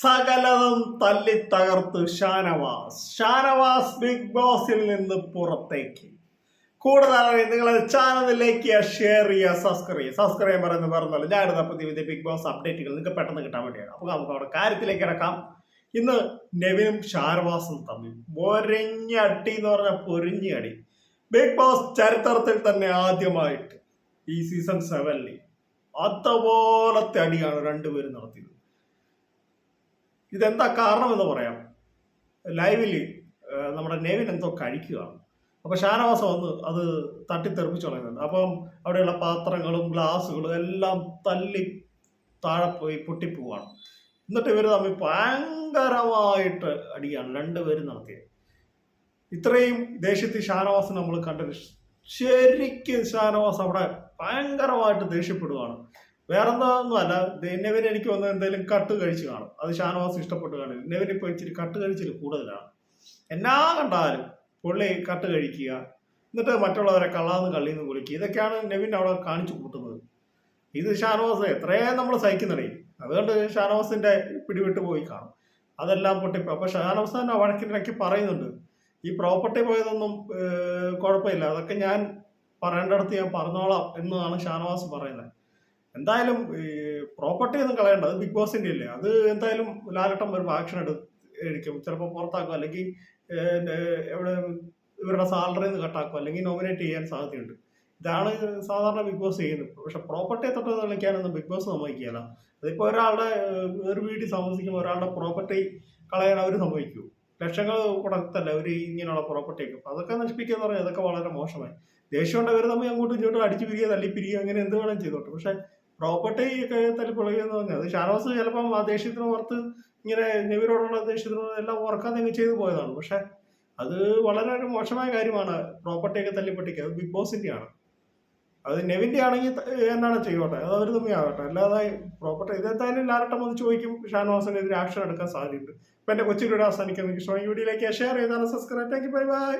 സകലതും തല്ലി തകർത്ത് ഷാനവാസ് ബിഗ് ബോസിൽ നിന്ന് പുറത്തേക്ക്. കൂടുതലായി നിങ്ങൾ ചാനലിലേക്ക് ഷെയർ ചെയ്യുക, സബ്സ്ക്രൈബ് പറയുന്നത് പറഞ്ഞല്ലോ. ഞാൻ എടുത്ത പുതിയ ബിഗ് ബോസ് അപ്ഡേറ്റുകൾ നിങ്ങൾക്ക് പെട്ടെന്ന് കിട്ടാൻ വേണ്ടിയാണ്. അപ്പോൾ നമുക്ക് അവിടെ കാര്യത്തിലേക്ക് കിടക്കാം. ഇന്ന് നെവിനും ഷാനവാസും തമ്മിൽ പൊരിഞ്ഞടി എന്ന് പറഞ്ഞാൽ പൊരിഞ്ഞടി. ബിഗ് ബോസ് ചരിത്രത്തിൽ തന്നെ ആദ്യമായിട്ട് ഈ സീസൺ 7 അതുപോലത്തെ അടിയാണ് രണ്ടുപേരും നടത്തിയത്. ഇതെന്താ കാരണം എന്ന് പറയാം. ലൈവില് നമ്മുടെ നെവിൻ എന്തോ കഴിക്കുകയാണ്. അപ്പോൾ ഷാനവാസ് വന്ന് അത് തട്ടിത്തെറിപ്പിച്ചു കളയുന്നുണ്ട്. അപ്പം അവിടെയുള്ള പാത്രങ്ങളും ഗ്ലാസ്സുകളും എല്ലാം തല്ലി താഴെ പോയി പൊട്ടിപ്പോവാണ്. എന്നിട്ട് ഇവർ തമ്മിൽ ഭയങ്കരമായിട്ട് അടിയാണ് രണ്ടുപേരും നടത്തിയത്. ഇത്രയും ദേഷ്യത്തിൽ ഷാനവാസ് നമ്മൾ കണ്ടത് ശരിക്കും ഷാനവാസ് അവിടെ ഭയങ്കരമായിട്ട് ദേഷ്യപ്പെടുകയാണ്. വേറെന്തൊന്നും അല്ല, നെവിന് എനിക്ക് വന്ന് എന്തെങ്കിലും കട്ട് കഴിച്ച് കാണും. അത് ഷാനവാസ് ഇഷ്ടപ്പെട്ട് കാണും. നെവിന് ഇപ്പോൾ ഇച്ചിരി കട്ട് കഴിച്ചിൽ കൂടുതലാണ്. എന്നാ കണ്ടാലും പുള്ളി കട്ട് കഴിക്കുക, എന്നിട്ട് മറ്റുള്ളവരെ കള്ളാന്ന് കള്ളിന്ന് വിളിക്കുക. ഇതൊക്കെയാണ് നെവിൻ അവിടെ കാണിച്ചു കൂട്ടുന്നത്. ഇത് ഷാനവാസ് എത്രയും നമ്മൾ സഹിക്കുന്നതേ. അതുകൊണ്ട് ഷാനവാസിന്റെ പിടിവിട്ട് പോയി കാണും. അതെല്ലാം പൊട്ടിപ്പോ. അപ്പൊ ഷാനവാസ് തന്നെ വഴക്കിനിടയ്ക്ക് പറയുന്നുണ്ട്, ഈ പ്രോപ്പർട്ടി പോയതൊന്നും കുഴപ്പമില്ല, അതൊക്കെ ഞാൻ പറയേണ്ടടുത്ത് ഞാൻ പറഞ്ഞോളാം എന്നാണ് ഷാനവാസ് പറയുന്നത്. എന്തായാലും ഈ പ്രോപ്പർട്ടി ഒന്നും കളയേണ്ട, അത് ബിഗ് ബോസിന്റെ അല്ലേ. അത് എന്തായാലും ലാലട്ടം വരുമ്പോൾ ആക്ഷൻ എടുക്കും. ചിലപ്പോൾ പുറത്താക്കും, അല്ലെങ്കിൽ എവിടെ ഇവരുടെ സാലറിയിൽ നിന്ന് കട്ടാക്കും, അല്ലെങ്കിൽ നോമിനേറ്റ് ചെയ്യാൻ സാധ്യതയുണ്ട്. ഇതാണ് സാധാരണ ബിഗ് ബോസ് ചെയ്യുന്നത്. പക്ഷെ പ്രോപ്പർട്ടിയെ തൊട്ട് കളിക്കാനൊന്നും ബിഗ് ബോസ് സമ്മതിക്കുകയില്ല. അതിപ്പോൾ ഒരാളുടെ ഒരു വീട്ടിൽ താമസിക്കുമ്പോൾ ഒരാളുടെ പ്രോപ്പർട്ടി കളയാൻ അവർ സമ്മതിക്കൂ? ലക്ഷങ്ങൾ കൊടുത്തല്ല അവർ ഇങ്ങനെയുള്ള പ്രോപ്പർട്ടിയൊക്കെ. അപ്പം അതൊക്കെ നശിപ്പിക്കുക എന്ന് പറഞ്ഞാൽ അതൊക്കെ വളരെ മോശമായി. ദേഷ്യം കൊണ്ട് അവർ തമ്മിൽ അങ്ങോട്ടും ഇങ്ങോട്ടും അടിച്ചു പിരിയുക, തല്ലിപ്പിരിയുക, അങ്ങനെ എന്ത് വേണം ചെയ്തോട്ടെ. പക്ഷെ പ്രോപ്പർട്ടി ഒക്കെ തല്ലിപ്പൊളിക്കുക എന്ന് പറഞ്ഞാൽ അത് ഷാനവാസ് ചിലപ്പം ആ ദേഷ്യത്തിന് പുറത്ത് ഇങ്ങനെ നെവിനോടുള്ള ദേഷ്യത്തിന് എല്ലാം ഓർക്കാതെ അങ്ങ് ചെയ്തു പോയതാണ്. പക്ഷെ അത് വളരെ ഒരു മോശമായ കാര്യമാണ്. പ്രോപ്പർട്ടിയൊക്കെ തല്ലിപ്പൊട്ടിക്കുക അത് ബിഗ് ബോസിന്റെ ആണ്. അത് നെവിന്റെ ആണെങ്കിൽ എന്താണ് ചെയ്യോട്ടെ, അത് അവർ തമ്മിൽ ആകട്ടെ. അല്ലാതെ പ്രോപ്പർട്ടി ഇതെന്തായാലും ലാലട്ടം വന്ന് ചോദിക്കും, ഷാനവാസിനെതിരെ ആക്ഷൻ എടുക്കാൻ സാധ്യതയുണ്ട്. അപ്പൊ എന്റെ കൊച്ചു വീഡിയോ അവസാനിക്കാൻ നിങ്ങൾക്ക് ഇഷ്ടമായി വീഡിയോയിലേക്ക് ഷെയർ ചെയ്താണ്, subscribe. Thank you, bye bye.